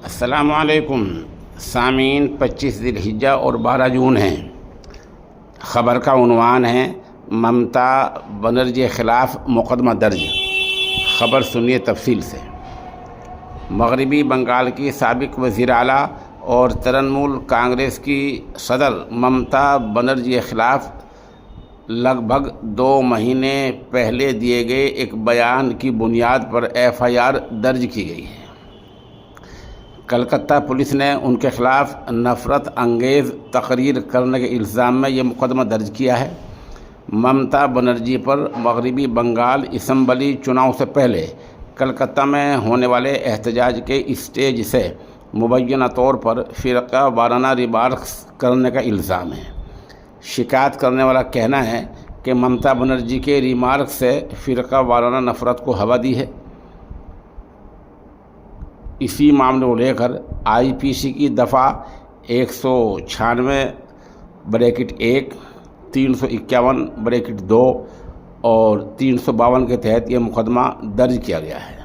السلام علیکم سامعین، 25 ذی الحجہ اور 12 جون ہیں۔ خبر کا عنوان ہے ممتا بنرجی کے خلاف مقدمہ درج۔ خبر سنیے تفصیل سے۔ مغربی بنگال کی سابق وزیر اعلیٰ اور ترنمول کانگریس کی صدر ممتا بنرجی کے خلاف لگ بھگ 2 مہینے پہلے دیے گئے ایک بیان کی بنیاد پر FIR درج کی گئی ہے۔ کلکتہ پولیس نے ان کے خلاف نفرت انگیز تقریر کرنے کے الزام میں یہ مقدمہ درج کیا ہے۔ ممتا بنرجی پر مغربی بنگال اسمبلی چناؤ سے پہلے کلکتہ میں ہونے والے احتجاج کے اسٹیج سے مبینہ طور پر فرقہ وارانہ ریمارکس کرنے کا الزام ہے۔ شکایت کرنے والا کہنا ہے کہ ممتا بنرجی کے ریمارک سے فرقہ وارانہ نفرت کو ہوا دی ہے۔ اسی معاملے کو لے کر IPC کی دفعہ 196(1), 351(2) اور 352 کے تحت یہ مقدمہ درج کیا گیا ہے۔